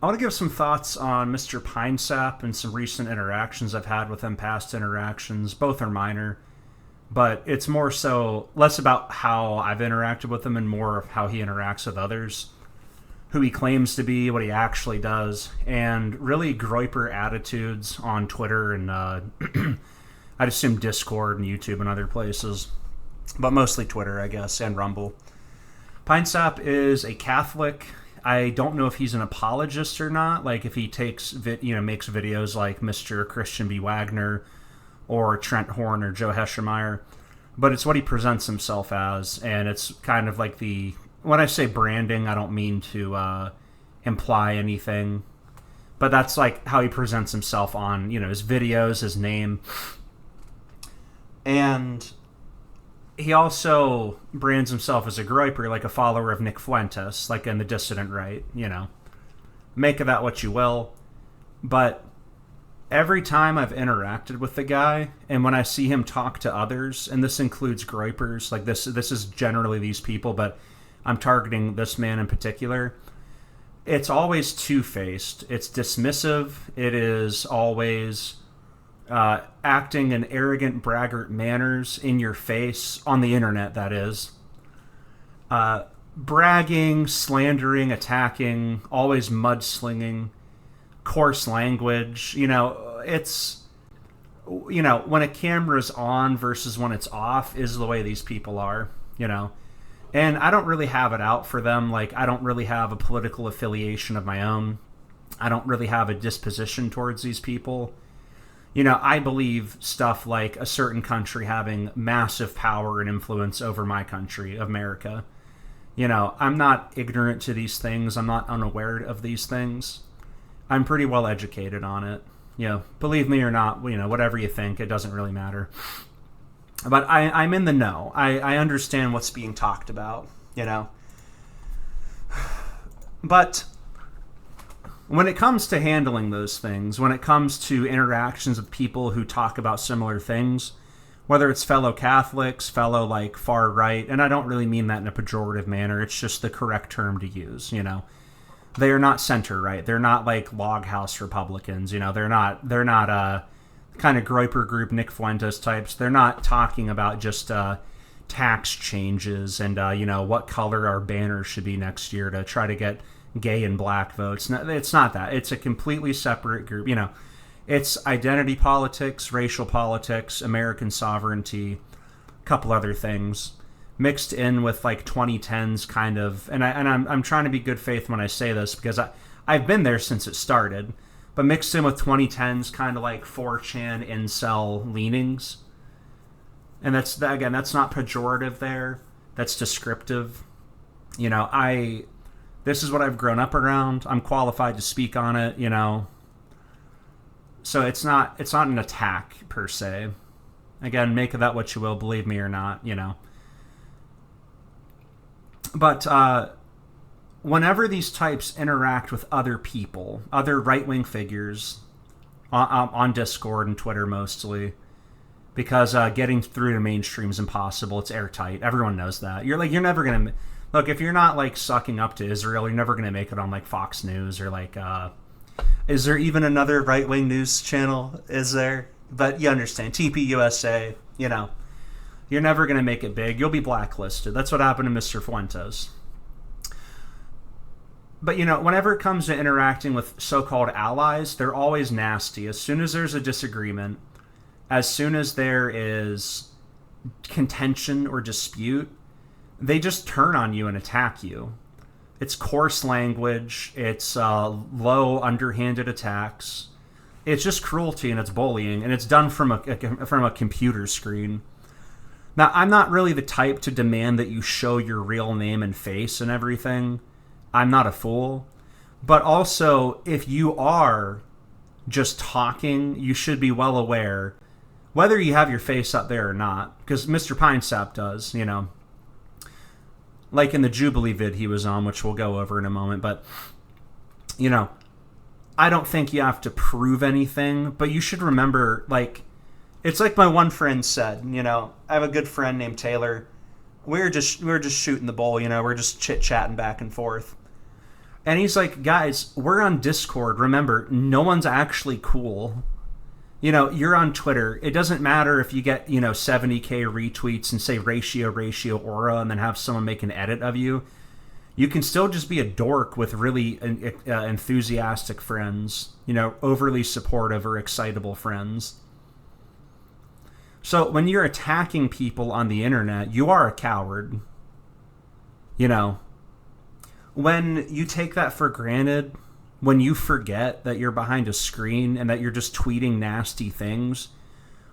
I want to give some thoughts on Mr. Pinesap and some recent interactions I've had with him, past interactions. Both are minor, but it's more so less about how I've interacted with him and more of how he interacts with others, who he claims to be, what he actually does, and really Groyper attitudes on Twitter and I'd assume Discord and YouTube and other places, but mostly Twitter, I guess, and Rumble. Pinesap is a Catholic. I don't know if he's an apologist or not, like if he makes videos like Mr. Christian B. Wagner or Trent Horn or Joe Heschemeyer, but it's what he presents himself as, and it's kind of like when I say branding, I don't mean to imply anything, but that's like how he presents himself on, his videos, his name. And he also brands himself as a Groyper, like a follower of Nick Fuentes, like in the dissident right, Make of that what you will. But every time I've interacted with the guy, and when I see him talk to others, and this includes Groypers, like this is generally these people, but I'm targeting this man in particular, it's always two-faced. It's dismissive. It is always acting in arrogant, braggart manners in your face, on the internet, that is. Bragging, slandering, attacking, always mudslinging, coarse language. It's, when a camera's on versus when it's off is the way these people are, And I don't really have it out for them. Like, I don't really have a political affiliation of my own. I don't really have a disposition towards these people. I believe stuff like a certain country having massive power and influence over my country, America. I'm not ignorant to these things. I'm not unaware of these things. I'm pretty well educated on it. Believe me or not, whatever you think, it doesn't really matter. But I'm in the know. I understand what's being talked about, But when it comes to handling those things, when it comes to interactions with people who talk about similar things, whether it's fellow Catholics, fellow like far right, and I don't really mean that in a pejorative manner, it's just the correct term to use, They are not center right. They're not like log house Republicans, They're not kind of Groyper group Nick Fuentes types. They're not talking about just tax changes and what color our banners should be next year to try to get gay and black votes. No, it's not that. It's a completely separate group. It's identity politics, racial politics, American sovereignty, a couple other things mixed in with like 2010s kind of. And I'm trying to be good faith when I say this because I've been there since it started, but mixed in with 2010s kind of like 4chan incel leanings. And that's not pejorative there. That's descriptive. This is what I've grown up around. I'm qualified to speak on it, So it's not an attack per se. Again, make of that what you will, believe me or not, But whenever these types interact with other people, other right-wing figures, on Discord and Twitter mostly, because getting through to mainstream is impossible. It's airtight. Everyone knows that. You're never gonna. Look, if you're not like sucking up to Israel, you're never going to make it on like Fox News or like, is there even another right-wing news channel? Is there? But you understand, TPUSA, you're never going to make it big. You'll be blacklisted. That's what happened to Mr. Fuentes. But, whenever it comes to interacting with so-called allies, they're always nasty. As soon as there's a disagreement, as soon as there is contention or dispute, they just turn on you and attack you. It's coarse language. It's low, underhanded attacks. It's just cruelty and it's bullying, and it's done from a computer screen. Now, I'm not really the type to demand that you show your real name and face and everything. I'm not a fool. But also, if you are just talking, you should be well aware, whether you have your face up there or not, because Mr. Pinesap does, like in the Jubilee vid he was on, which we'll go over in a moment. But, I don't think you have to prove anything, but you should remember, like, it's like my one friend said, I have a good friend named Taylor. We were just shooting the bull, we're just chit-chatting back and forth. And he's like, guys, we're on Discord. Remember, no one's actually cool. You know, you're on Twitter. It doesn't matter if you get, 70K retweets and say ratio aura and then have someone make an edit of you. You can still just be a dork with really enthusiastic friends, overly supportive or excitable friends. So when you're attacking people on the internet, you are a coward. When you take that for granted, when you forget that you're behind a screen and that you're just tweeting nasty things,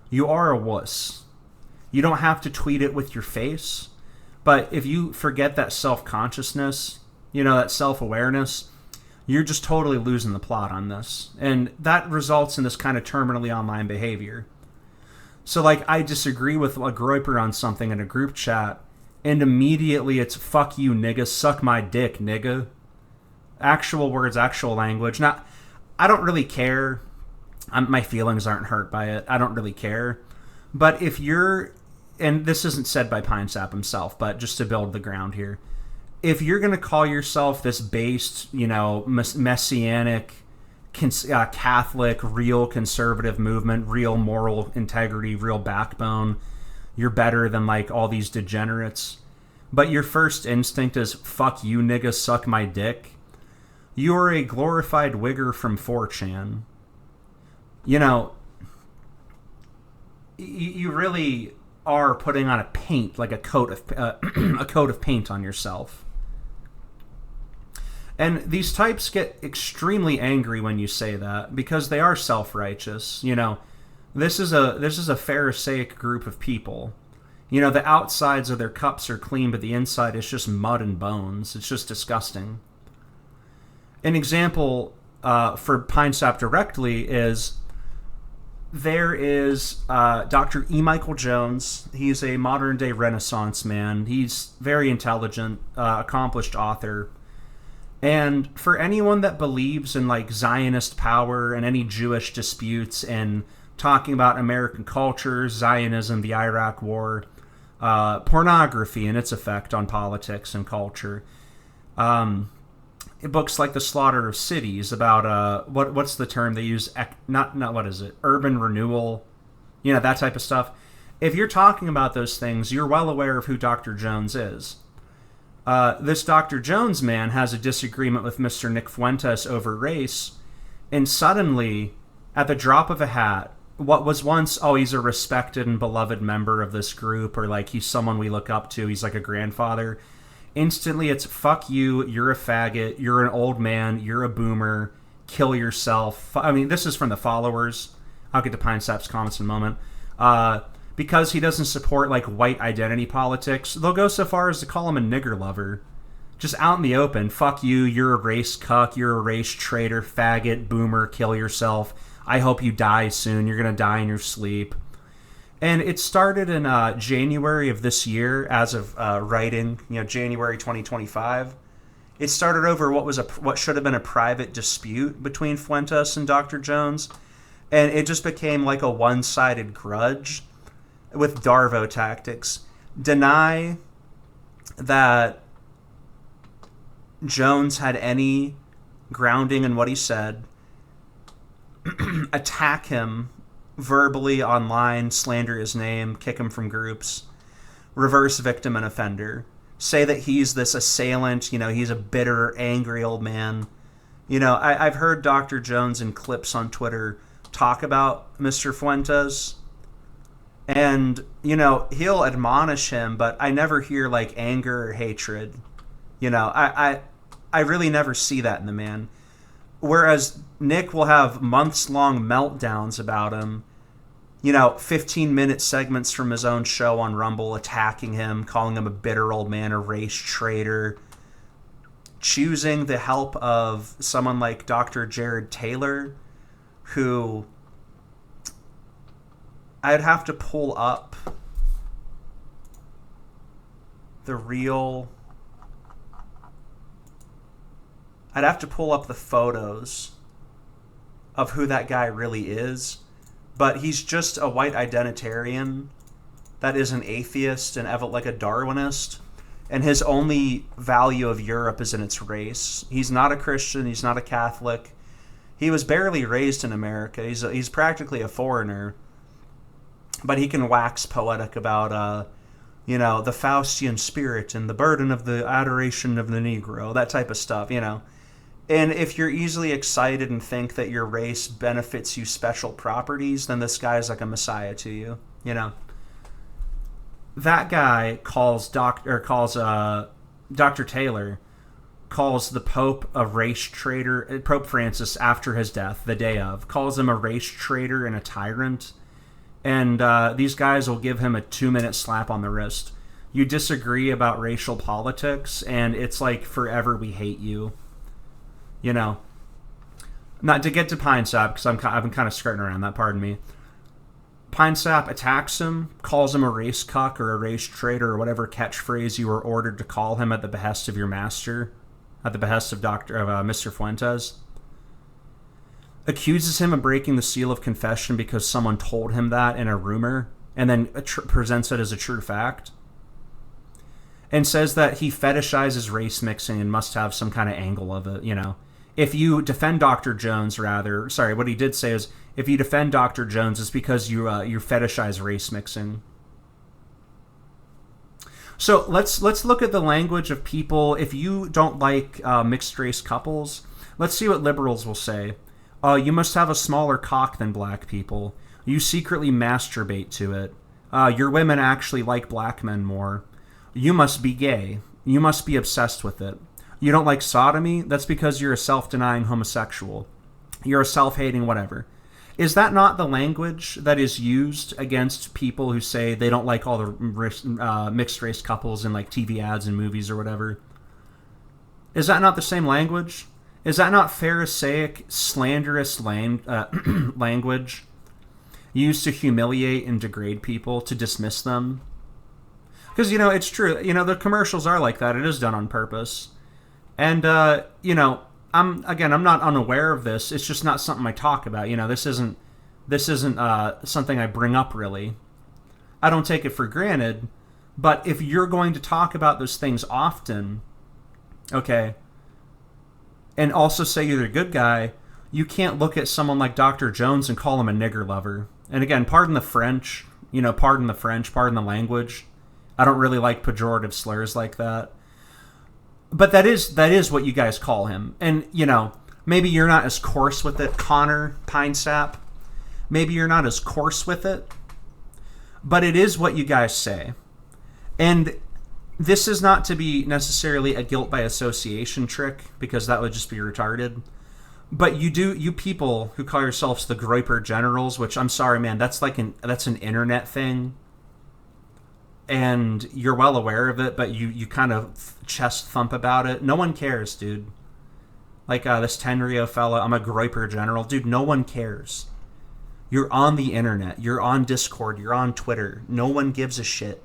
you are a wuss. You don't have to tweet it with your face, but if you forget that self-consciousness, that self-awareness, you're just totally losing the plot on this. And that results in this kind of terminally online behavior. So, I disagree with a Groyper on something in a group chat, and immediately it's, fuck you, nigga, suck my dick, nigga. Actual words, actual language. Now, I don't really care. My feelings aren't hurt by it. I don't really care. But if you're, and this isn't said by Pinesap himself, but just to build the ground here, if you're going to call yourself this based, messianic, Catholic, real conservative movement, real moral integrity, real backbone, you're better than all these degenerates, but your first instinct is, fuck you, nigga, suck my dick, you're a glorified wigger from 4chan. You really are putting on a paint, like a coat of paint on yourself. And these types get extremely angry when you say that, because they are self-righteous. This is a Pharisaic group of people. The outsides of their cups are clean, but the inside is just mud and bones. It's just disgusting. An example for Pinesap directly is, there is Dr. E. Michael Jones. He's a modern-day Renaissance man. He's very intelligent, accomplished author. And for anyone that believes in Zionist power and any Jewish disputes and talking about American culture, Zionism, the Iraq War, pornography and its effect on politics and culture, books like The Slaughter of Cities about what's the term they use? Not what is it? Urban renewal, that type of stuff. If you're talking about those things, you're well aware of who Dr. Jones is. This Dr. Jones man has a disagreement with Mr. Nick Fuentes over race, and suddenly, at the drop of a hat, what was once, he's a respected and beloved member of this group, or he's someone we look up to, he's like a grandfather, instantly it's, fuck you, you're a faggot, you're an old man, you're a boomer, kill yourself. I mean, this is from the followers. I'll get to Pinesap's comments in a moment. Because he doesn't support white identity politics, they'll go so far as to call him a nigger lover. Just out in the open, fuck you, you're a race cuck, you're a race traitor, faggot, boomer, kill yourself. I hope you die soon, you're gonna die in your sleep. And it started in January of this year, as of writing, January 2025. It started over what should have been a private dispute between Fuentes and Dr. Jones, and it just became a one-sided grudge with Darvo tactics. Deny that Jones had any grounding in what he said, attack him verbally online, slander his name, kick him from groups, reverse victim and offender, say that he's this assailant, he's a bitter, angry old man. I've heard Dr. Jones in clips on Twitter talk about Mr. Fuentes, and, he'll admonish him, but I never hear, anger or hatred. I really never see that in the man. Whereas Nick will have months-long meltdowns about him, 15-minute segments from his own show on Rumble attacking him, calling him a bitter old man, a race traitor, choosing the help of someone like Dr. Jared Taylor, who I'd have to pull up the real... I'd have to pull up the photos of who that guy really is, but he's just a white identitarian that is an atheist and a Darwinist, and his only value of Europe is in its race. He's not a Christian. He's not a Catholic. He was barely raised in America. He's practically a foreigner. But he can wax poetic about, the Faustian spirit and the burden of the adoration of the Negro, that type of stuff, And if you're easily excited and think that your race benefits you special properties, then this guy's like a messiah to you, That guy calls Dr. Taylor calls the Pope a race traitor. Pope Francis, after his death, the day of, calls him a race traitor and a tyrant. And these guys will give him a 2-minute slap on the wrist. You disagree about racial politics, and it's like forever we hate you. Not to get to Pinesap, because I've been kind of skirting around that, pardon me. Pinesap attacks him, calls him a race cuck or a race traitor or whatever catchphrase you were ordered to call him at the behest of your master, at the behest of Mr. Fuentes. Accuses him of breaking the seal of confession because someone told him that in a rumor, and then presents it as a true fact. And says that he fetishizes race mixing and must have some kind of angle of it, If you defend Dr. Jones, what he did say is, if you defend Dr. Jones, it's because you fetishize race mixing. So let's look at the language of people. If you don't like mixed race couples, let's see what liberals will say. You must have a smaller cock than black people. You secretly masturbate to it. Your women actually like black men more. You must be gay. You must be obsessed with it. You don't like sodomy? That's because you're a self-denying homosexual. You're a self-hating whatever. Is that not the language that is used against people who say they don't like all the mixed-race couples in like TV ads and movies or whatever? Is that not the same language? Is that not Pharisaic, slanderous language used to humiliate and degrade people, to dismiss them? Because, it's true. The commercials are like that. It is done on purpose. And, I'm not unaware of this. It's just not something I talk about. This isn't something I bring up, really. I don't take it for granted. But if you're going to talk about those things often, okay, and also say you're a good guy, you can't look at someone like Dr. Jones and call him a nigger lover. And again, pardon the French, pardon the language. I don't really like pejorative slurs like that. But that is what you guys call him. And, maybe you're not as coarse with it, Connor Pinesap. Maybe you're not as coarse with it. But it is what you guys say. And this is not to be necessarily a guilt by association trick, because that would just be retarded. But you people who call yourselves the Groyper generals, which I'm sorry, man, that's an internet thing. And you're well aware of it, but you kind of chest thump about it. No one cares, dude. Like this Tenrio fella, I'm a Groyper general. Dude, no one cares. You're on the internet. You're on Discord. You're on Twitter. No one gives a shit.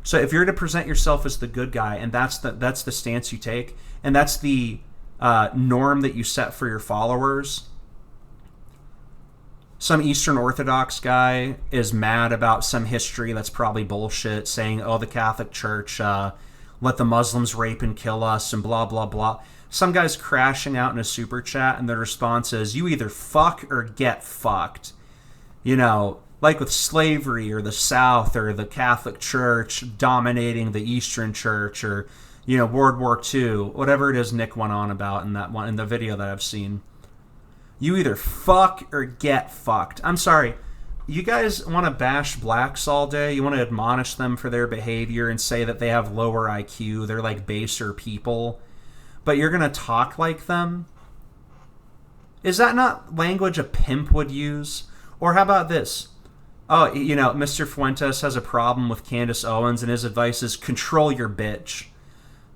So if you're to present yourself as the good guy, and that's the stance you take, and that's the norm that you set for your followers, some Eastern Orthodox guy is mad about some history that's probably bullshit, saying, the Catholic Church let the Muslims rape and kill us and blah, blah, blah. Some guy's crashing out in a super chat, and the response is, you either fuck or get fucked. Like with slavery or the South or the Catholic Church dominating the Eastern Church, or, World War II, whatever it is Nick went on about in the video that I've seen. You either fuck or get fucked. I'm sorry. You guys want to bash blacks all day? You want to admonish them for their behavior and say that they have lower IQ, they're like baser people, but you're going to talk like them? Is that not language a pimp would use? Or how about this? Mr. Fuentes has a problem with Candace Owens, and his advice is control your bitch.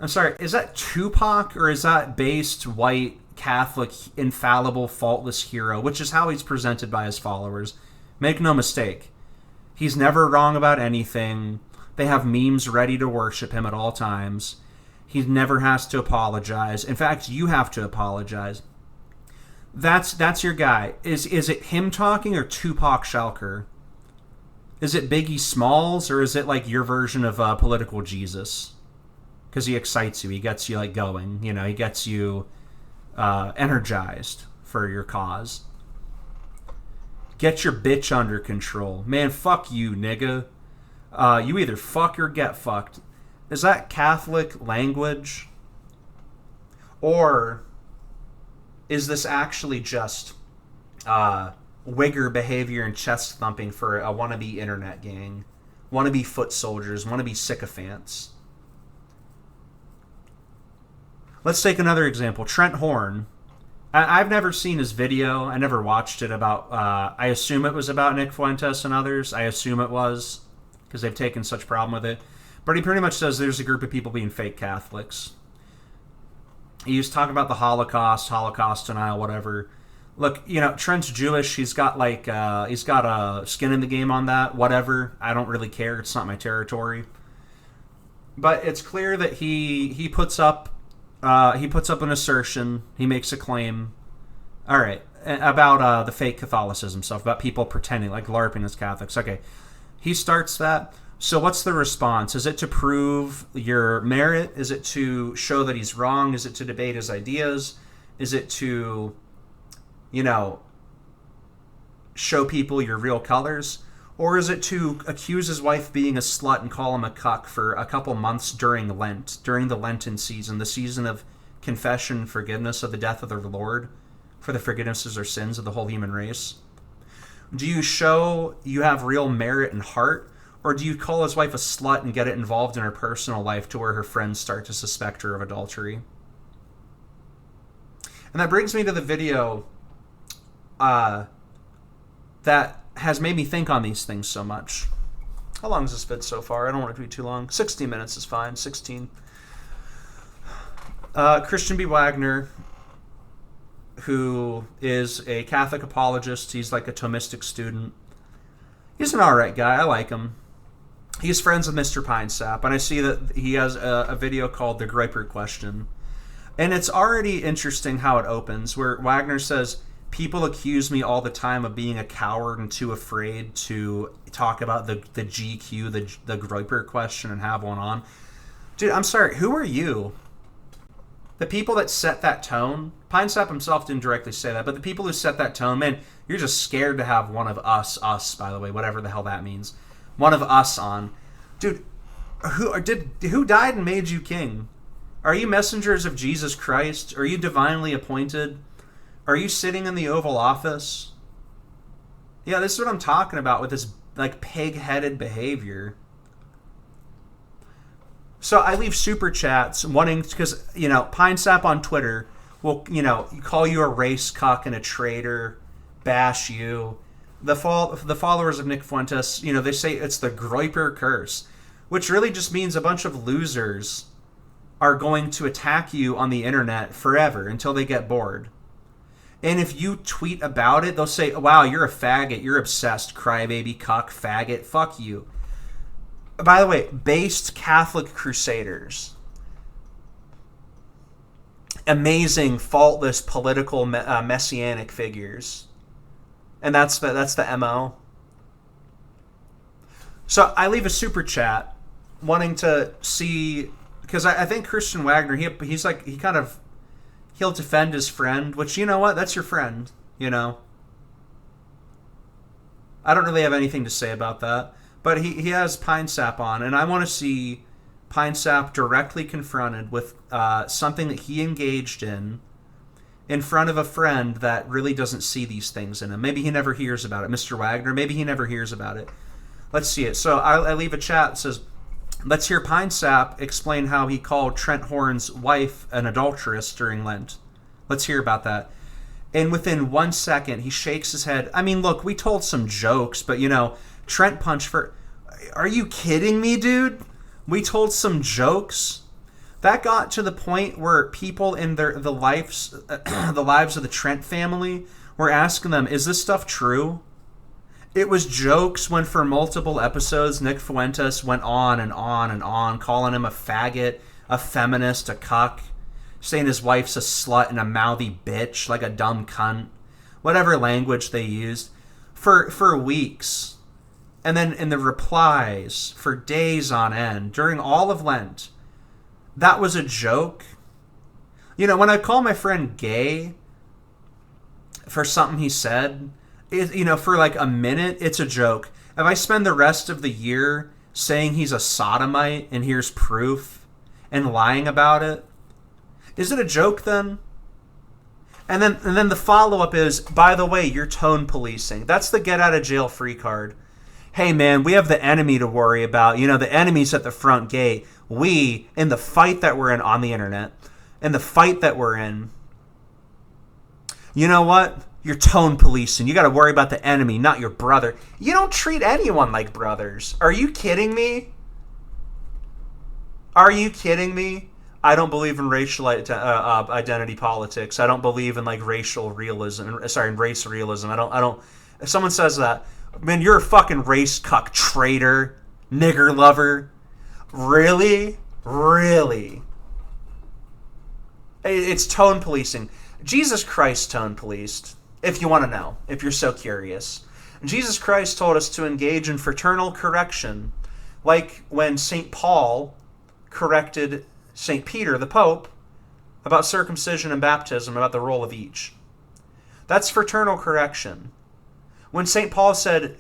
I'm sorry, is that Tupac, or is that based white Catholic, infallible, faultless hero, which is how he's presented by his followers? Make no mistake. He's never wrong about anything. They have memes ready to worship him at all times. He never has to apologize. In fact, you have to apologize. That's your guy. Is it him talking or Tupac Shakur? Is it Biggie Smalls, or is it like your version of political Jesus? Because he excites you. He gets you like going. You know, he gets you energized for your cause. Get your bitch under control. Man, fuck you, nigga. You either fuck or get fucked. Is that Catholic language? Or is this actually just wigger behavior and chest thumping for a wannabe internet gang? Wannabe foot soldiers, wannabe sycophants? Let's take another example. Trent Horn. I've never seen his video. I never watched it about... I assume it was about Nick Fuentes and others. I assume it was, because they've taken such problem with it. But he pretty much says there's a group of people being fake Catholics. He was talking about the Holocaust denial, whatever. Look, you know, Trent's Jewish. He's got a skin in the game on that, whatever. I don't really care. It's not my territory. But it's clear that he puts up an assertion. He makes a claim. All right, about the fake Catholicism stuff, about people pretending, like LARPing as Catholics. Okay, he starts that. So what's the response? Is it to prove your merit? Is it to show that he's wrong? Is it to debate his ideas? Is it to, you know, show people your real colors? Or is it to accuse his wife being a slut and call him a cuck for a couple months during Lent, during the Lenten season, the season of confession and forgiveness of the death of the Lord, for the forgiveness of their sins of the whole human race? Do you show you have real merit and heart? Or do you call his wife a slut and get it involved in her personal life to where her friends start to suspect her of adultery? And that brings me to the video that has made me think on these things so much. How long has this vid so far? I don't want it to be too long. 16 minutes is fine. 16. Christian B. Wagner, who is a Catholic apologist. He's like a Thomistic student. He's an alright guy. I like him. He's friends with Mr. Pinesap, and I see that he has a video called The Groyper Question. And it's already interesting how it opens, where Wagner says, people accuse me all the time of being a coward and too afraid to talk about the GQ, the Groyper Question, and have one on. Dude, I'm sorry, who are you? The people that set that tone, Pinesap himself didn't directly say that, but the people who set that tone, man, you're just scared to have one of us, by the way, whatever the hell that means. One of us on. Dude, who died and made you king? Are you messengers of Jesus Christ? Are you divinely appointed? Are you sitting in the Oval Office? Yeah, this is what I'm talking about with this like pig-headed behavior. So I leave super chats wanting, because, you know, Pinesap on Twitter will, you know, call you a race cuck and a traitor, bash you. The followers of Nick Fuentes, you know, they say it's the Groyper curse, which really just means a bunch of losers are going to attack you on the internet forever until they get bored. And if you tweet about it, they'll say, wow, you're a faggot, you're obsessed, crybaby, cuck, faggot, fuck you. By the way, based Catholic crusaders, amazing, faultless, political, messianic figures. And that's the MO. So I leave a super chat wanting to see, because I think Christian Wagner, he's like, he'll defend his friend, which, you know what, that's your friend, you know. I don't really have anything to say about that. But he has Pinesap on, and I want to see Pinesap directly confronted with something that he engaged in front of a friend that really doesn't see these things in him. Maybe he never hears about it. Mr. Wagner, maybe he never hears about it. Let's see it. So I leave a chat that says, let's hear Pinesap explain how he called Trent Horn's wife an adulteress during Lent. Let's hear about that. And within 1 second, he shakes his head. I mean, look, we told some jokes, but, you know, Trent punched for... Are you kidding me, dude? We told some jokes? That got to the point where people in the lives of the Trent family were asking them, is this stuff true? It was jokes when for multiple episodes Nick Fuentes went on and on and on, calling him a faggot, a feminist, a cuck, saying his wife's a slut and a mouthy bitch, like a dumb cunt, whatever language they used, for weeks. And then in the replies for days on end, during all of Lent, that was a joke. You know, when I call my friend gay for something he said, for like a minute, it's a joke. If I spend the rest of the year saying he's a sodomite and here's proof and lying about it, is it a joke then? And then the follow-up is, by the way, you're tone policing. That's the get out of jail free card. Hey man, we have the enemy to worry about. You know, the enemy's at the front gate. We, in the fight that we're in on the internet, in the fight that we're in, you know what? You're tone policing. You got to worry about the enemy, not your brother. You don't treat anyone like brothers. Are you kidding me? Are you kidding me? I don't believe in racial identity politics. I don't believe in like racial realism. Sorry, race realism. I don't. If someone says that, man, you're a fucking race cuck, traitor, nigger lover. Really? Really? It's tone policing. Jesus Christ tone policed, if you want to know, if you're so curious. Jesus Christ told us to engage in fraternal correction, like when St. Paul corrected St. Peter, the Pope, about circumcision and baptism, about the role of each. That's fraternal correction. When St. Paul said,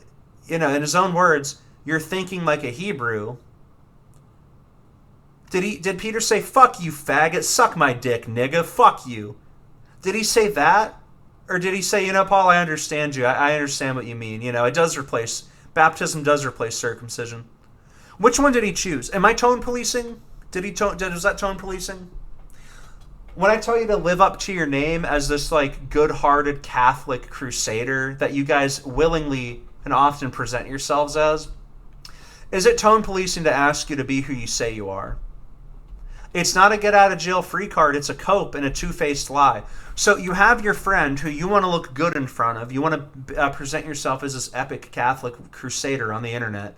in his own words, you're thinking like a Hebrew, did Peter say, fuck you, faggot, suck my dick, nigga, fuck you? Did he say that? Or did he say, Paul, I understand you. I understand what you mean. Baptism does replace circumcision. Which one did he choose? Am I tone policing? Was that tone policing? When I tell you to live up to your name as this like good-hearted Catholic crusader that you guys willingly and often present yourselves as, is it tone policing to ask you to be who you say you are? It's not a get-out-of-jail-free card. It's a cope and a two-faced lie. So you have your friend who you want to look good in front of. You want to present yourself as this epic Catholic crusader on the internet.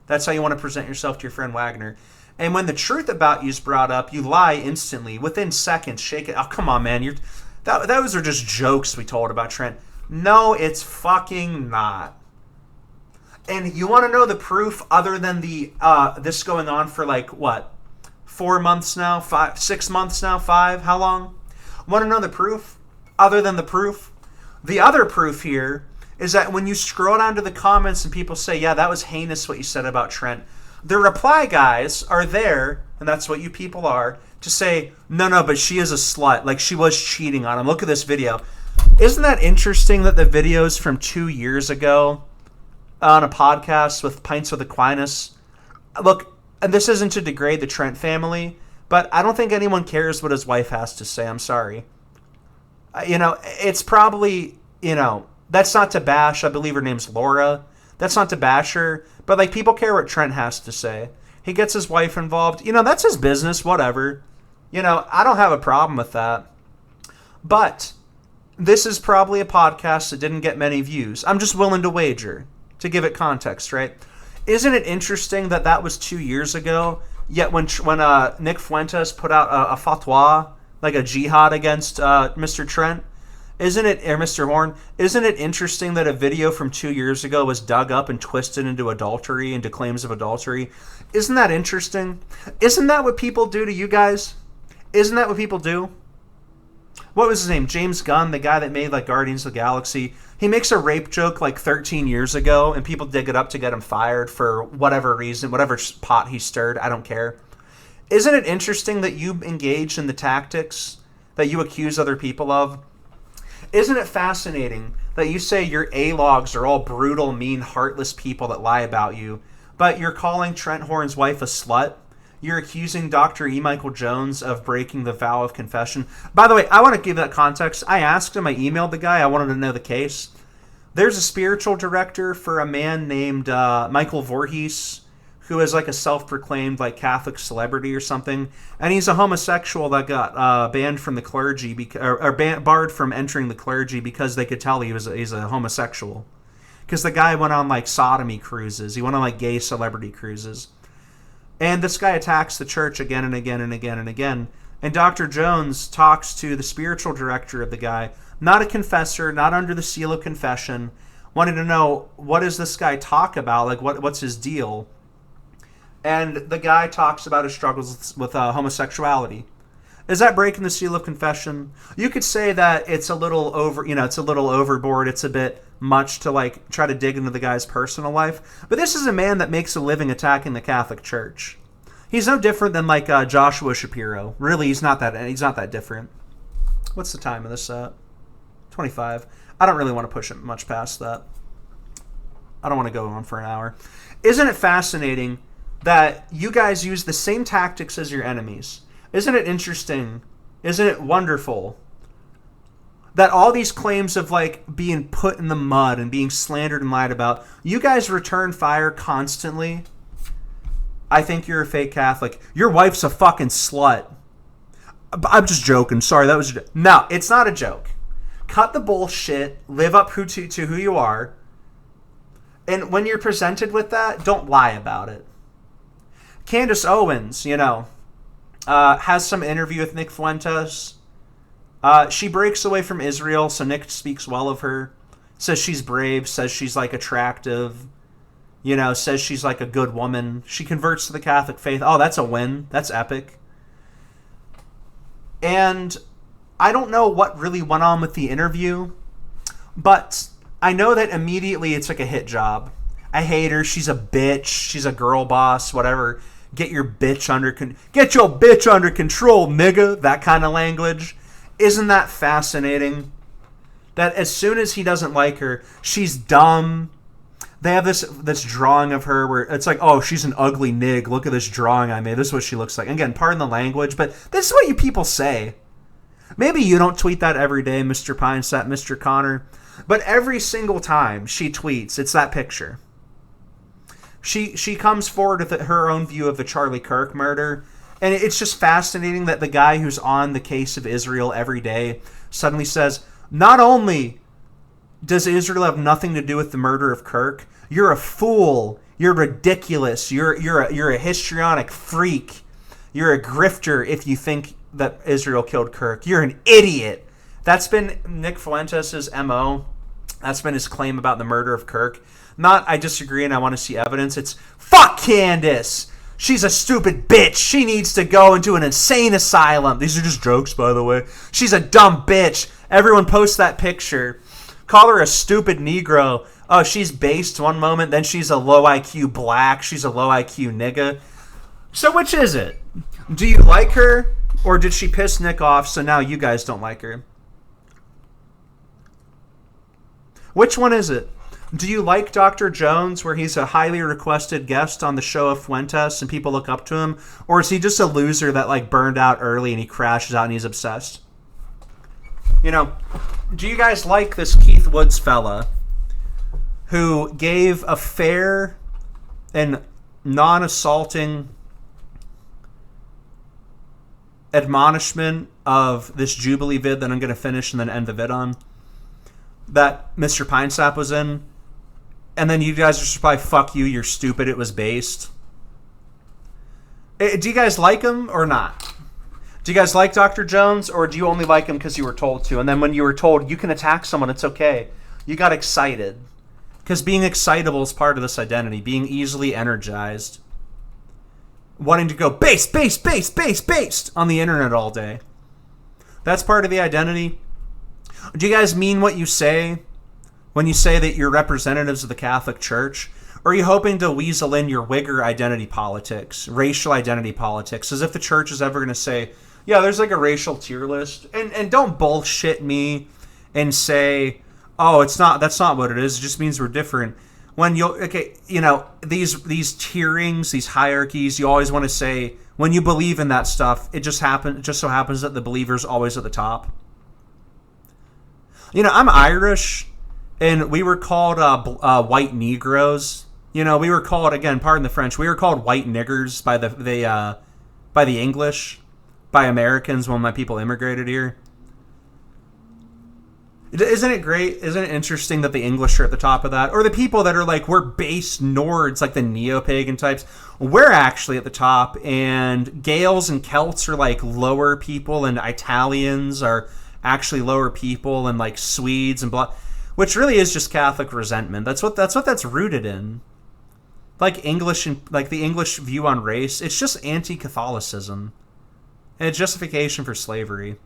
That's how you want to present yourself to your friend Wagner. And when the truth about you is brought up, you lie instantly, within seconds, shake it. Oh, come on, man. Those are just jokes we told about Trent. No, it's fucking not. And you want to know the proof other than this going on for like, what? 4 months now? 6 months now? 5? How long? Want to know the proof? Other than the proof? The other proof here is that when you scroll down to the comments and people say, yeah, that was heinous what you said about Trent, the reply guys are there, and that's what you people are, to say, no, but she is a slut. Like, she was cheating on him. Look at this video. Isn't that interesting that the videos from 2 years ago on a podcast with Pints with Aquinas, look, and this isn't to degrade the Trent family, but I don't think anyone cares what his wife has to say. I'm sorry. It's probably, that's not to bash. I believe her name's Laura. That's not to bash her. But, like, people care what Trent has to say. He gets his wife involved. That's his business, whatever. I don't have a problem with that. But this is probably a podcast that didn't get many views. I'm just willing to wager, to give it context, right? Isn't it interesting that was 2 years ago, yet when Nick Fuentes put out a fatwa, like a jihad against Mr. Trent, or Mr. Horn, isn't it interesting that a video from 2 years ago was dug up and twisted into adultery, into claims of adultery? Isn't that interesting? Isn't that what people do to you guys? Isn't that what people do? What was his name? James Gunn, the guy that made like Guardians of the Galaxy. He makes a rape joke like 13 years ago, and people dig it up to get him fired for whatever reason, whatever pot he stirred. I don't care. Isn't it interesting that you engage in the tactics that you accuse other people of? Isn't it fascinating that you say your A-logs are all brutal, mean, heartless people that lie about you, but you're calling Trent Horn's wife a slut? You're accusing Dr. E. Michael Jones of breaking the vow of confession. By the way, I want to give that context. I asked him, I emailed the guy, I wanted to know the case. There's a spiritual director for a man named Michael Voorhees, who is like a self-proclaimed like Catholic celebrity or something, and he's a homosexual that got banned from the clergy, barred from entering the clergy because they could tell he's a homosexual. Because the guy went on like sodomy cruises. He went on like gay celebrity cruises. And this guy attacks the church again and again and again and again. And Dr. Jones talks to the spiritual director of the guy, not a confessor, not under the seal of confession, wanting to know, what does this guy talk about? Like, what's his deal? And the guy talks about his struggles with homosexuality. Is that breaking the seal of confession? You could say that it's a little it's a little overboard. It's a bit much to like try to dig into the guy's personal life. But this is a man that makes a living attacking the Catholic Church. He's no different than like Joshua Shapiro. Really, he's not that different. What's the time of this? 25. I don't really want to push it much past that. I don't want to go on for an hour. Isn't it fascinating that you guys use the same tactics as your enemies? Isn't it interesting? Isn't it wonderful that all these claims of like being put in the mud and being slandered and lied about, you guys return fire constantly? I think you're a fake Catholic. Your wife's a fucking slut. I'm just joking. Sorry, that was a joke. No, it's not a joke. Cut the bullshit. Live up to who you are. And when you're presented with that, don't lie about it. Candace Owens, has some interview with Nick Fuentes. She breaks away from Israel, so Nick speaks well of her. Says she's brave, says she's like attractive, says she's like a good woman. She converts to the Catholic faith. Oh, that's a win. That's epic. And I don't know what really went on with the interview, but I know that immediately it's like a hit job. I hate her. She's a bitch. She's a girl boss, whatever. Get your bitch under control, nigga. That kind of language. Isn't that fascinating? That as soon as he doesn't like her, she's dumb. They have this drawing of her where it's like, oh, she's an ugly nig. Look at this drawing I made. This is what she looks like. Again, pardon the language, but this is what you people say. Maybe you don't tweet that every day, Mr. Pinesap, Mr. Connor, but every single time she tweets, it's that picture. She comes forward with her own view of the Charlie Kirk murder, and it's just fascinating that the guy who's on the case of Israel every day suddenly says, not only does Israel have nothing to do with the murder of Kirk, you're a fool, you're ridiculous, you're a histrionic freak, you're a grifter if you think that Israel killed Kirk, you're an idiot. That's been Nick Fuentes' MO. That's been his claim about the murder of Kirk. Not, I disagree and I want to see evidence. It's, fuck Candace. She's a stupid bitch. She needs to go into an insane asylum. These are just jokes, by the way. She's a dumb bitch. Everyone posts that picture. Call her a stupid Negro. Oh, she's based one moment, then she's a low IQ black. She's a low IQ nigga. So which is it? Do you like her? Or did she piss Nick off so now you guys don't like her? Which one is it? Do you like Dr. Jones, where he's a highly requested guest on the show of Fuentes and people look up to him? Or is he just a loser that like burned out early and he crashes out and he's obsessed? Do you guys like this Keith Woods fella who gave a fair and non-assaulting admonishment of this Jubilee vid that I'm going to finish and then end the vid on, that Mr. Pinesap was in, and then you guys are just probably, fuck you, you're stupid, it was based? Do you guys like him or not? Do you guys like Dr. Jones, or do you only like him because you were told to? And then when you were told you can attack someone, it's okay, you got excited. Because being excitable is part of this identity, being easily energized. Wanting to go based on the internet all day. That's part of the identity. Do you guys mean what you say when you say that you're representatives of the Catholic Church? Or are you hoping to weasel in your Wigger identity politics, racial identity politics, as if the church is ever going to say, yeah, there's like a racial tier list? And don't bullshit me and say, oh, that's not what it is. It just means we're different. When these tierings, these hierarchies, you always want to say, when you believe in that stuff, it just so happens that the believer's always at the top. I'm Irish, and we were called white Negroes. We were called, again, pardon the French, we were called white niggers by the English, by Americans when my people immigrated here. Isn't it great? Isn't it interesting that the English are at the top of that? Or the people that are like, we're base Nords, like the neo-pagan types. We're actually at the top, and Gaels and Celts are like lower people, and Italians are actually lower people, and like Swedes and blah. which really is just Catholic resentment. That's what that's rooted in. Like English and like the English view on race, it's just anti-Catholicism and a justification for slavery.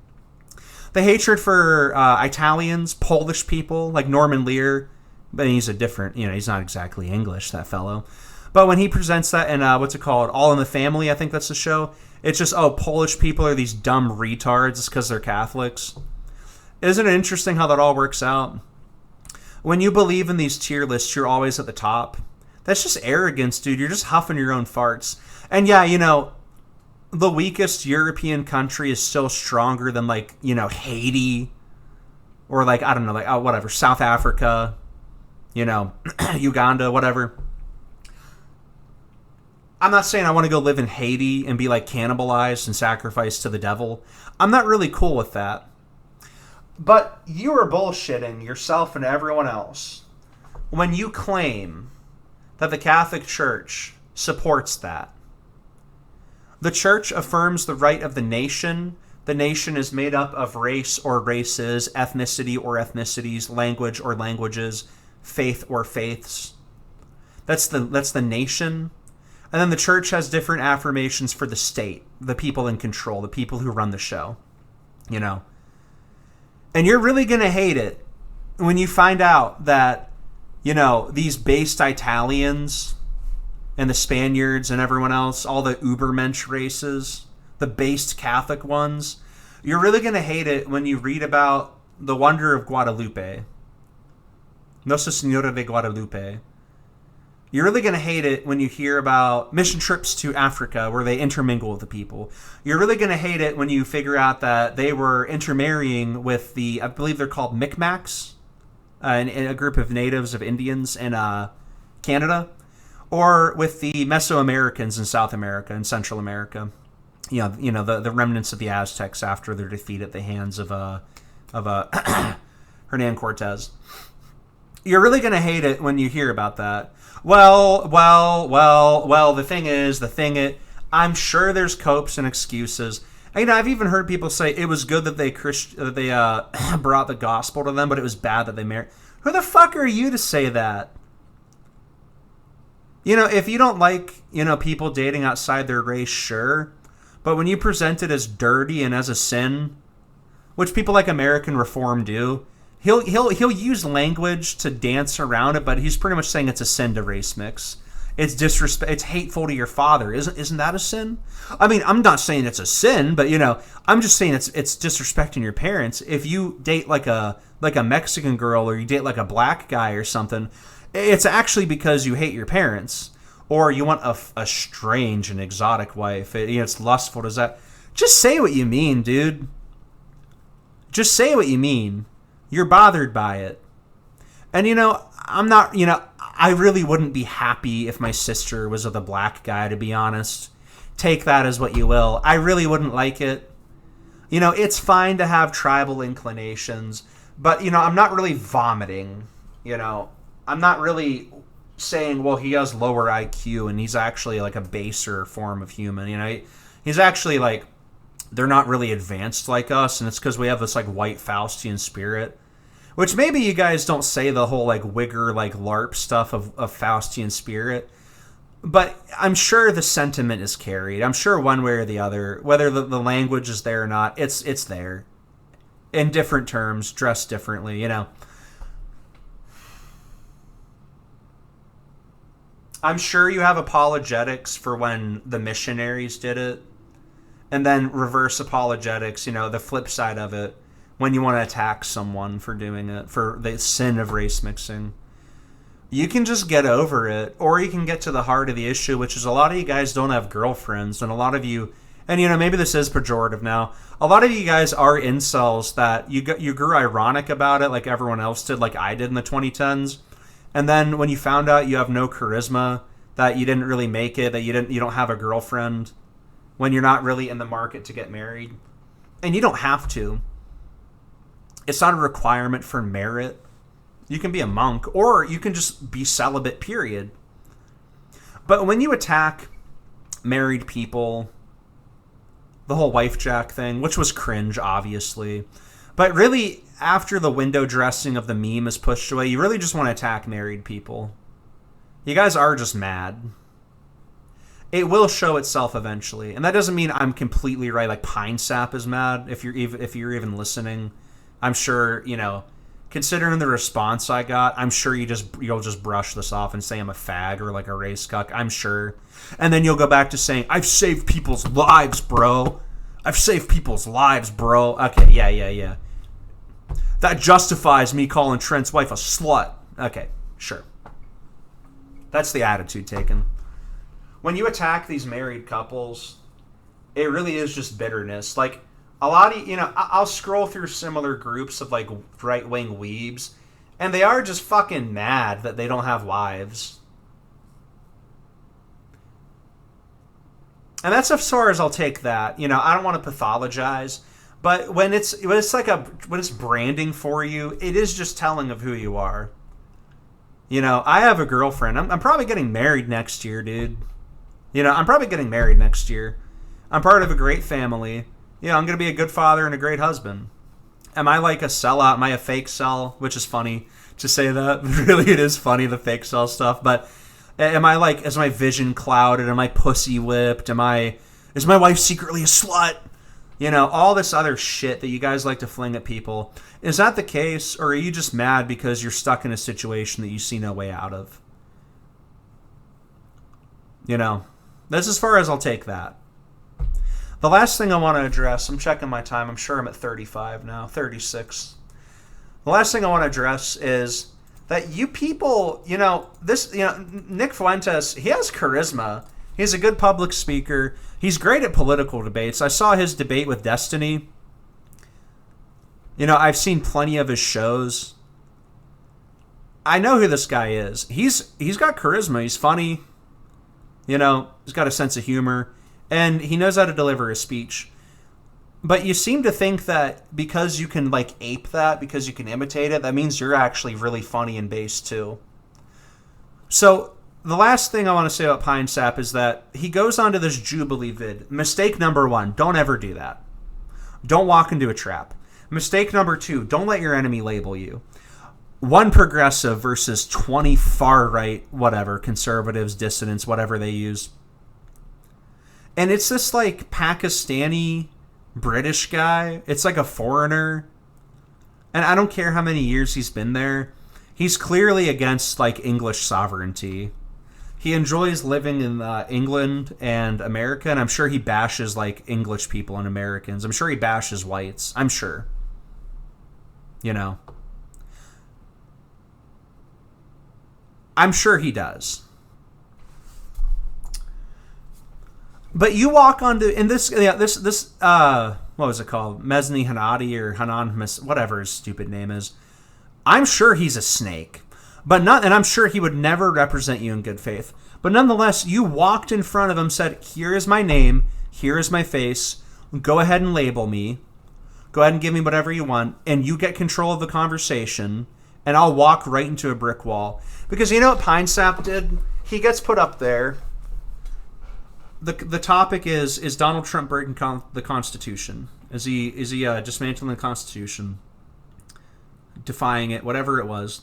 The hatred for Italians, Polish people, like Norman Lear, but he's a different, he's not exactly English, that fellow. But when he presents that in, what's it called, All in the Family, I think that's the show, it's just, Polish people are these dumb retards because they're Catholics. Isn't it interesting how that all works out? When you believe in these tier lists, you're always at the top. That's just arrogance, dude. You're just huffing your own farts. And yeah, the weakest European country is still stronger than, like, Haiti or, like, I don't know, like, whatever, South Africa, Uganda, whatever. I'm not saying I want to go live in Haiti and be, like, cannibalized and sacrificed to the devil. I'm not really cool with that. But you are bullshitting yourself and everyone else when you claim that the Catholic Church supports that. The Church affirms the right of the nation. The nation is made up of race or races, ethnicity or ethnicities, language or languages, faith or faiths. That's the nation. And then the Church has different affirmations for the state, the people in control, the people who run the show. And you're really going to hate it when you find out that, these based Italians and the Spaniards and everyone else, all the Ubermensch races, the based Catholic ones, you're really going to hate it when you read about the Wonder of Guadalupe, Nossa Senora de Guadalupe. You're really going to hate it when you hear about mission trips to Africa where they intermingle with the people. You're really going to hate it when you figure out that they were intermarrying with I believe they're called Micmacs, a group of natives of Indians in Canada, or with the Mesoamericans in South America and Central America. The remnants of the Aztecs after their defeat at the hands of Hernan Cortez. You're really going to hate it when you hear about that. Well, the thing is, I'm sure there's copes and excuses. I've even heard people say it was good that they brought the gospel to them, but it was bad that they married. Who the fuck are you to say that? If you don't like, people dating outside their race, sure. But when you present it as dirty and as a sin, which people like American Reform do, He'll use language to dance around it, but he's pretty much saying it's a sin to race mix. It's disrespect. It's hateful to your father. Isn't that a sin? I mean, I'm not saying it's a sin, but I'm just saying it's disrespecting your parents. If you date like a Mexican girl or you date like a black guy or something, it's actually because you hate your parents or you want a strange and exotic wife. It's lustful. Does that? Just say what you mean, dude. Just say what you mean. You're bothered by it. And, I'm not, I really wouldn't be happy if my sister was with a black guy, to be honest. Take that as what you will. I really wouldn't like it. It's fine to have tribal inclinations, but, I'm not really vomiting. I'm not really saying, well, he has lower IQ and he's actually like a baser form of human. He's actually like, they're not really advanced like us, and it's because we have this like white Faustian spirit, which maybe you guys don't say the whole like wigger like LARP stuff of Faustian spirit, but I'm sure the sentiment is carried. I'm sure one way or the other, whether the language is there or not, it's there in different terms, dressed differently. I'm sure you have apologetics for when the missionaries did it. And then reverse apologetics, the flip side of it, when you want to attack someone for doing it, for the sin of race mixing. You can just get over it, or you can get to the heart of the issue, which is a lot of you guys don't have girlfriends, and a lot of you, and maybe this is pejorative now, a lot of you guys are incels that you grew ironic about it like everyone else did, like I did in the 2010s, and then when you found out you have no charisma, that you didn't really make it, that you don't have a girlfriend, when you're not really in the market to get married. And you don't have to. It's not a requirement for merit. You can be a monk, or you can just be celibate, period. But when you attack married people, the whole wife jack thing, which was cringe, obviously, But really, after the window dressing of the meme is pushed away, you really just want to attack married people. You guys are just mad. It will show itself eventually, and that doesn't mean I'm completely right. Like Pinesap is mad. If you're even listening, I'm sure considering the response I got, I'm sure you'll just brush this off and say I'm a fag or like a race cuck. I'm sure, and then you'll go back to saying I've saved people's lives, bro. I've saved people's lives, bro. Okay, yeah. That justifies me calling Trent's wife a slut. Okay, sure. That's the attitude taken. When you attack these married couples, it really is just bitterness. Like, a lot of, I'll scroll through similar groups of, like, right-wing weebs, and they are just fucking mad that they don't have wives. And that's as far as I'll take that. I don't want to pathologize, but when it's branding for you, it is just telling of who you are. I have a girlfriend. I'm probably getting married next year, dude. I'm probably getting married next year. I'm part of a great family. I'm going to be a good father and a great husband. Am I like a sellout? Am I a fake sell? Which is funny to say that. Really, it is funny, the fake sell stuff. But am I like, is my vision clouded? Am I pussy whipped? Is my wife secretly a slut? All this other shit that you guys like to fling at people. Is that the case? Or are you just mad because you're stuck in a situation that you see no way out of? That's as far as I'll take that. The last thing I want to address, I'm checking my time. I'm sure I'm at 35 now, 36. The last thing I want to address is that you people, Nick Fuentes, he has charisma. He's a good public speaker. He's great at political debates. I saw his debate with Destiny. I've seen plenty of his shows. I know who this guy is. He's got charisma. He's funny. He's got a sense of humor, and he knows how to deliver a speech. But you seem to think that because you can, like, ape that, because you can imitate it, that means you're actually really funny and bass, too. So, the last thing I want to say about Pinesap is that he goes onto this Jubilee vid. Mistake number 1, don't ever do that. Don't walk into a trap. Mistake number 2, don't let your enemy label you. 1 progressive versus 20 far-right, whatever, conservatives, dissidents, whatever they use. And it's this, like, Pakistani British guy. It's like a foreigner. And I don't care how many years he's been there. He's clearly against, like, English sovereignty. He enjoys living in England and America, and I'm sure he bashes, like, English people and Americans. I'm sure he bashes whites. I'm sure. I'm sure he does. But you walk onto this what was it called? Mesni Hanadi or Hanan, whatever his stupid name is. I'm sure he's a snake. And I'm sure he would never represent you in good faith. But nonetheless, you walked in front of him, said, "Here is my name, here is my face. Go ahead and label me. Go ahead and give me whatever you want, and you get control of the conversation, and I'll walk right into a brick wall." Because you know what Pinesap did? He gets put up there. The topic is Donald Trump breaking the Constitution? Is he dismantling the Constitution? Defying it? Whatever it was.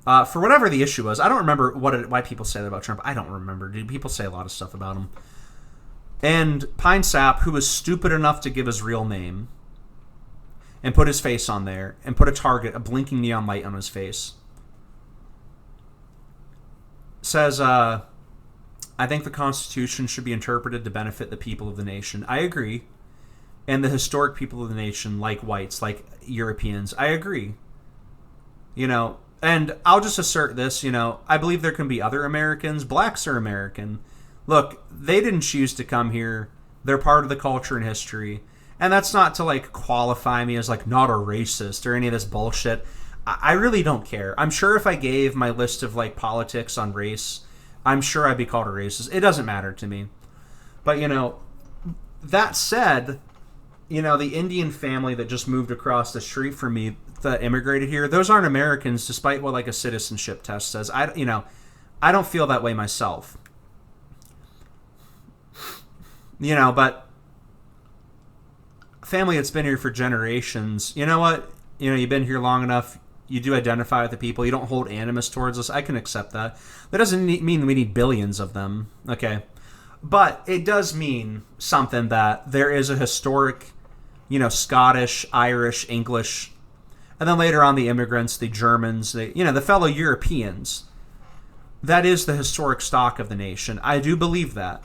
For whatever the issue was. I don't remember why people say that about Trump. I don't remember. Dude, people say a lot of stuff about him. And Pinesap, who was stupid enough to give his real name and put his face on there and put a blinking neon light on his face, says, I think the Constitution should be interpreted to benefit the people of the nation. I agree. And the historic people of the nation, like whites, like Europeans. I agree. And I'll just assert this, I believe there can be other Americans. Blacks are American. Look, they didn't choose to come here. They're part of the culture and history. And that's not to, like, qualify me as, like, not a racist or any of this bullshit. I really don't care. I'm sure if I gave my list of, like, politics on race, I'm sure I'd be called a racist. It doesn't matter to me. But, that said, the Indian family that just moved across the street from me that immigrated here, those aren't Americans, despite what, like, a citizenship test says. I don't feel that way myself. But family that's been here for generations, you know what? You know, you've been here long enough. You do identify with the people. You don't hold animus towards us. I can accept that. That doesn't mean we need billions of them. Okay. But it does mean something that there is a historic, you know, Scottish, Irish, English, and then later on the immigrants, the Germans, the fellow Europeans. That is the historic stock of the nation. I do believe that.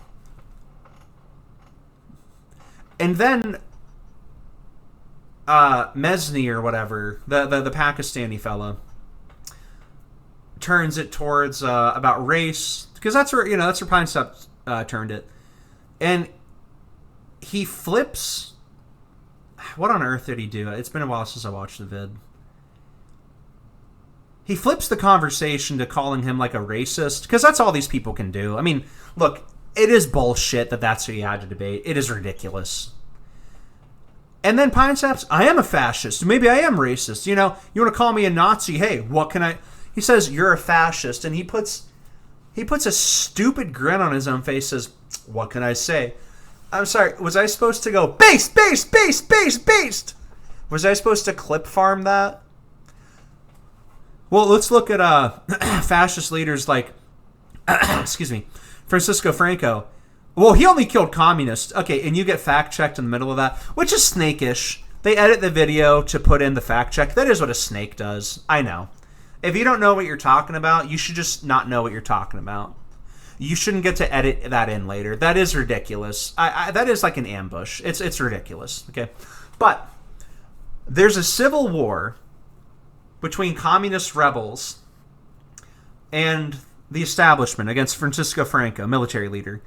And then Mesny or whatever, the Pakistani fellow, turns it towards about race, because that's where Pinesap turned it, and he flips. What on earth did he do? It's been a while since I watched the vid. He flips the conversation to calling him like a racist, because that's all these people can do. I mean, look, it is bullshit that's what he had to debate. It is ridiculous. And then Pinesap's, I am a fascist. Maybe I am racist. You know, you want to call me a Nazi? Hey, what can I... He says, you're a fascist. And he puts a stupid grin on his own face, says, what can I say? I'm sorry, was I supposed to go, based? Was I supposed to clip farm that? Well, let's look at fascist leaders like, excuse me, Francisco Franco. Well, he only killed communists. Okay, and you get fact-checked in the middle of that, which is snakish. They edit the video to put in the fact-check. That is what a snake does. I know. If you don't know what you're talking about, you should just not know what you're talking about. You shouldn't get to edit that in later. That is ridiculous. That is like an ambush. It's ridiculous. Okay, but there's a civil war between communist rebels and the establishment against Francisco Franco, military leader.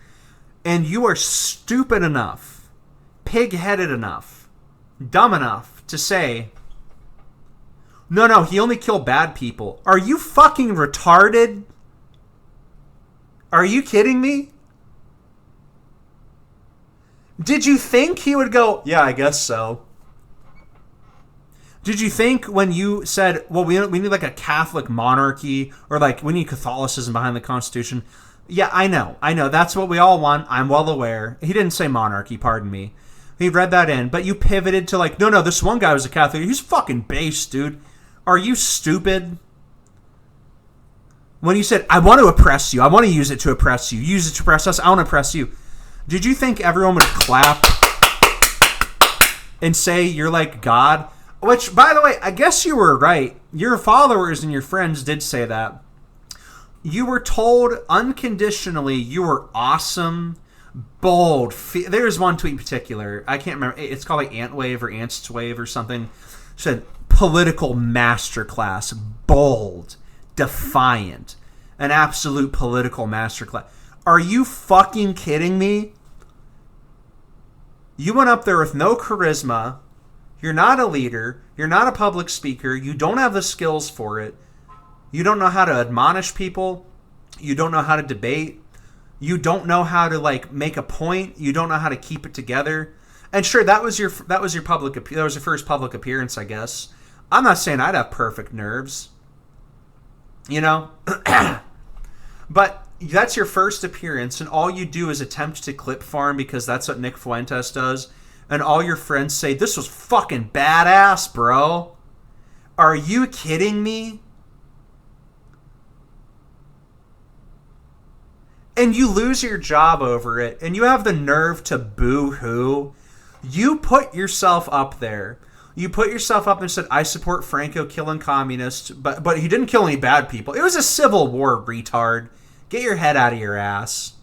And you are stupid enough, pig-headed enough, dumb enough to say, no, he only killed bad people. Are you fucking retarded? Are you kidding me? Did you think he would go, yeah, I guess so? Did you think when you said, well, we need like a Catholic monarchy, or like we need Catholicism behind the Constitution? Yeah, I know. That's what we all want. I'm well aware. He didn't say monarchy, pardon me. He read that in, but you pivoted to like, no, this one guy was a Catholic. He's fucking base, dude. Are you stupid? When you said, I want to oppress you, I want to use it to oppress you, use it to oppress us, I want to oppress you. Did you think everyone would clap and say you're like God? Which, by the way, I guess you were right. Your followers and your friends did say that. You were told unconditionally you were awesome, bold. There's one tweet in particular. I can't remember. It's called like Ant Wave or Ants Wave or something. It said, political masterclass, bold, defiant, an absolute political masterclass. Are you fucking kidding me? You went up there with no charisma. You're not a leader. You're not a public speaker. You don't have the skills for it. You don't know how to admonish people. You don't know how to debate. You don't know how to like make a point. You don't know how to keep it together. And sure, that was your first public appearance, I guess. I'm not saying I'd have perfect nerves. You know? But that's your first appearance, and all you do is attempt to clip farm because that's what Nick Fuentes does. And all your friends say, this was fucking badass, bro. Are you kidding me? And you lose your job over it, and you have the nerve to boo-hoo. You put yourself up there. You put yourself up and said, I support Franco killing communists, but he didn't kill any bad people. It was a civil war, retard. Get your head out of your ass.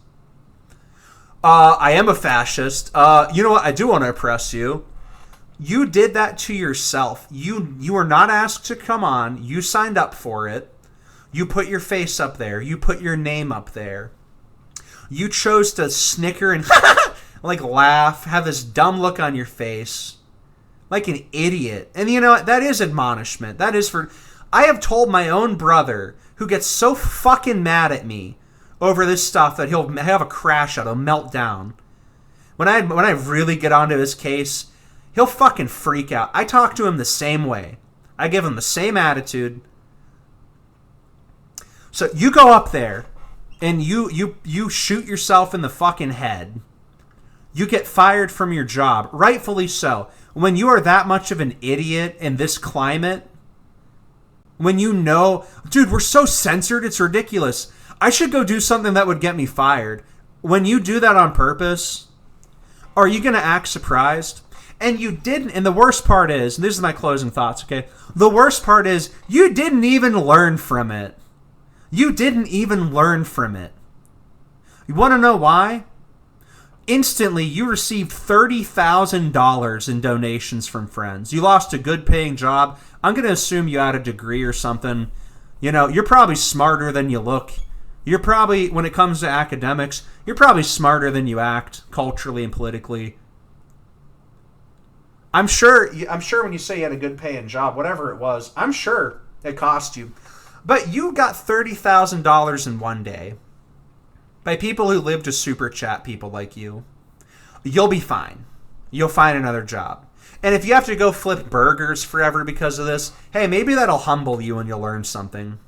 I am a fascist. You know what? I do want to oppress you. You did that to yourself. You were not asked to come on. You signed up for it. You put your face up there. You put your name up there. You chose to snicker and like laugh, have this dumb look on your face, like an idiot. And you know what? That is admonishment. That is for... I have told my own brother, who gets so fucking mad at me over this stuff that he'll have a crash out, he'll melt down. When I really get onto his case, he'll fucking freak out. I talk to him the same way. I give him the same attitude. So you go up there and you shoot yourself in the fucking head. You get fired from your job, rightfully so. When you are that much of an idiot in this climate, when you know, dude, we're so censored, it's ridiculous. I should go do something that would get me fired. When you do that on purpose, are you going to act surprised? And you didn't, and the worst part is, and this is my closing thoughts, okay? The worst part is, you didn't even learn from it. You didn't even learn from it. You want to know why? Instantly, you received $30,000 in donations from friends. You lost a good paying job. I'm going to assume you had a degree or something. You know, you're probably smarter than you look. You're probably, when it comes to academics, you're probably smarter than you act culturally and politically. I'm sure when you say you had a good paying job, whatever it was, I'm sure it cost you. But you got $30,000 in one day by people who live to super chat people like you. You'll be fine. You'll find another job. And if you have to go flip burgers forever because of this, hey, maybe that'll humble you and you'll learn something.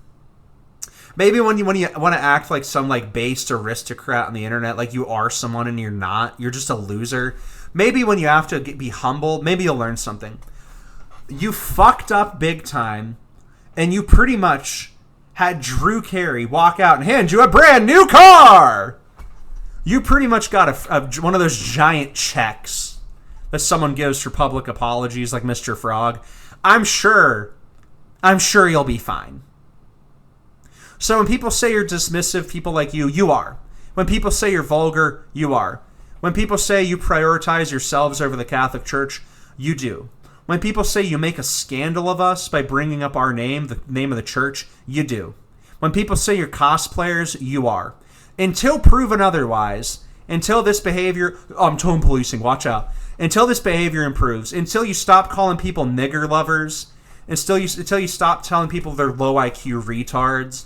Maybe when you want to act like some like based aristocrat on the internet, like you are someone and you're not, you're just a loser. Maybe when you have to be humble, maybe you'll learn something. You fucked up big time, and you pretty much had Drew Carey walk out and hand you a brand new car. You pretty much got one of those giant checks that someone gives for public apologies, like Mr. Frog. I'm sure you'll be fine. So when people say you're dismissive, people like you are. When people say you're vulgar, you are. When people say you prioritize yourselves over the Catholic Church, you do. When people say you make a scandal of us by bringing up our name, the name of the church, you do. When people say you're cosplayers, you are. Until proven otherwise, until this behavior, I'm tone policing, watch out. Until this behavior improves, until you stop calling people nigger lovers, until you stop telling people they're low IQ retards,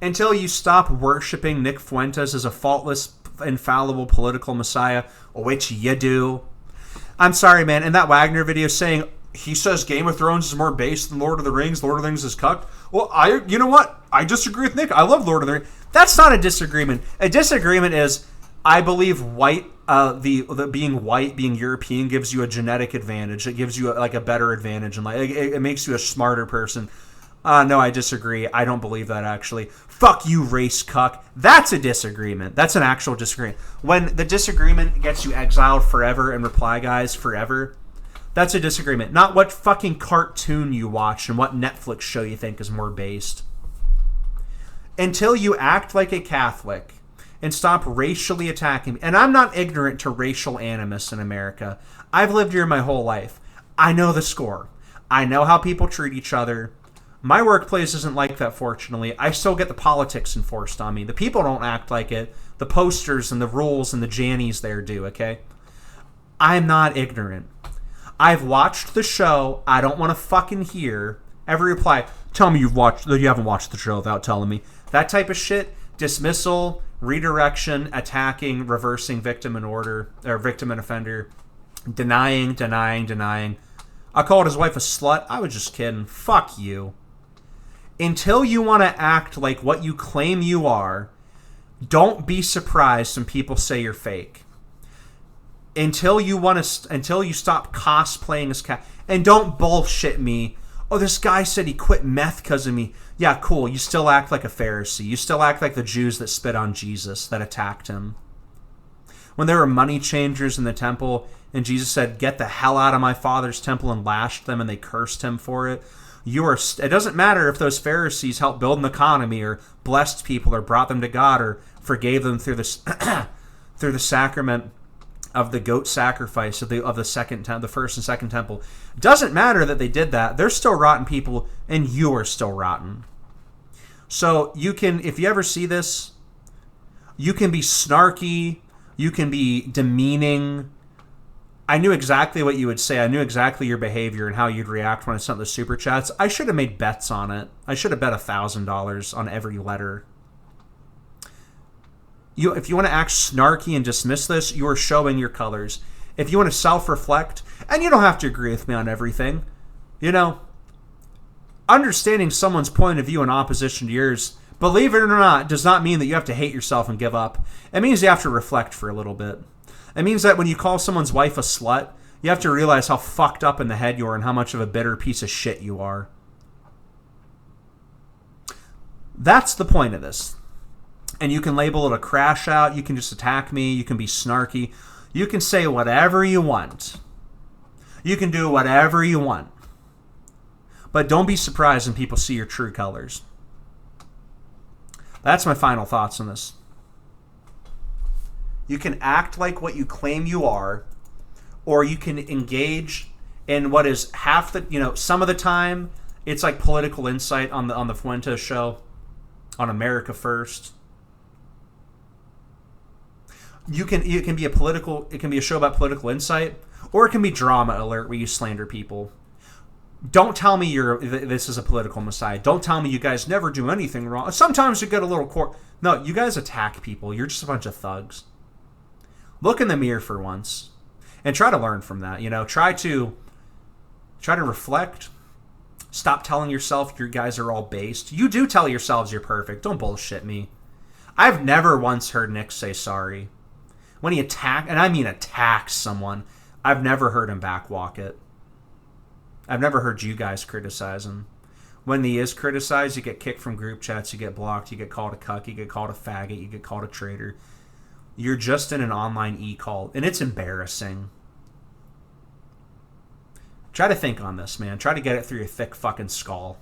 until you stop worshiping Nick Fuentes as a faultless, infallible political messiah, which you do. I'm sorry, man. In that Wagner video saying, he says Game of Thrones is more based than Lord of the Rings. Lord of the Rings is cucked. Well, you know what? I disagree with Nick. I love Lord of the Rings. That's not a disagreement. A disagreement is, I believe being white, being European gives you a genetic advantage. It gives you a better advantage in life. It makes you a smarter person. No, I disagree. I don't believe that, actually. Fuck you, race cuck. That's a disagreement. That's an actual disagreement. When the disagreement gets you exiled forever and Reply Guys forever, that's a disagreement. Not what fucking cartoon you watch and what Netflix show you think is more based. Until you act like a Catholic and stop racially attacking me. And I'm not ignorant to racial animus in America. I've lived here my whole life. I know the score. I know how people treat each other. My workplace isn't like that, fortunately. I still get the politics enforced on me. The people don't act like it. The posters and the rules and the Jannies there do, okay? I'm not ignorant. I've watched the show. I don't want to fucking hear every reply. Tell me you haven't watched the show without telling me. That type of shit, dismissal, redirection, attacking, reversing victim and offender, denying. I called his wife a slut. I was just kidding. Fuck you. Until you want to act like what you claim you are, don't be surprised when people say you're fake. Until you stop cosplaying as cat, and don't bullshit me. Oh, this guy said he quit meth because of me. Yeah, cool. You still act like a Pharisee. You still act like the Jews that spit on Jesus, that attacked him. When there were money changers in the temple, and Jesus said, "Get the hell out of my Father's temple," and lashed them, and they cursed him for it. It doesn't matter if those Pharisees helped build an economy, or blessed people, or brought them to God, or forgave them through the sacrament of the goat sacrifice of the first and second temple. Doesn't matter that they did that. They're still rotten people, and you are still rotten. So you can, if you ever see this, you can be snarky, you can be demeaning. I knew exactly what you would say. I knew exactly your behavior and how you'd react when I sent the super chats. I should have made bets on it. I should have bet $1,000 on every letter. If you want to act snarky and dismiss this, you are showing your colors. If you want to self-reflect, and you don't have to agree with me on everything, understanding someone's point of view in opposition to yours, believe it or not, does not mean that you have to hate yourself and give up. It means you have to reflect for a little bit. It means that when you call someone's wife a slut, You have to realize how fucked up in the head you are and how much of a bitter piece of shit you are. That's the point of this. And you can label it a crash out. You can just attack me. You can be snarky. You can say whatever you want. You can do whatever you want. But don't be surprised when people see your true colors. That's my final thoughts on this. You can act like what you claim you are, or you can engage in what is half the, some of the time, it's like political insight on the Fuentes show, on America First. It can be a show about political insight, or it can be drama alert where you slander people. Don't tell me this is a political messiah. Don't tell me you guys never do anything wrong. Sometimes you get a little No, you guys attack people. You're just a bunch of thugs. Look in the mirror for once and try to learn from that. Try to reflect. Stop telling yourself you guys are all based. You do tell yourselves you're perfect. Don't bullshit me. I've never once heard Nick say sorry. When he attacks someone, I've never heard him backwalk it. I've never heard you guys criticize him. When he is criticized, you get kicked from group chats, you get blocked, you get called a cuck, you get called a faggot, you get called a traitor. You're just in an online e-call, and it's embarrassing. Try to think on this, man. Try to get it through your thick fucking skull.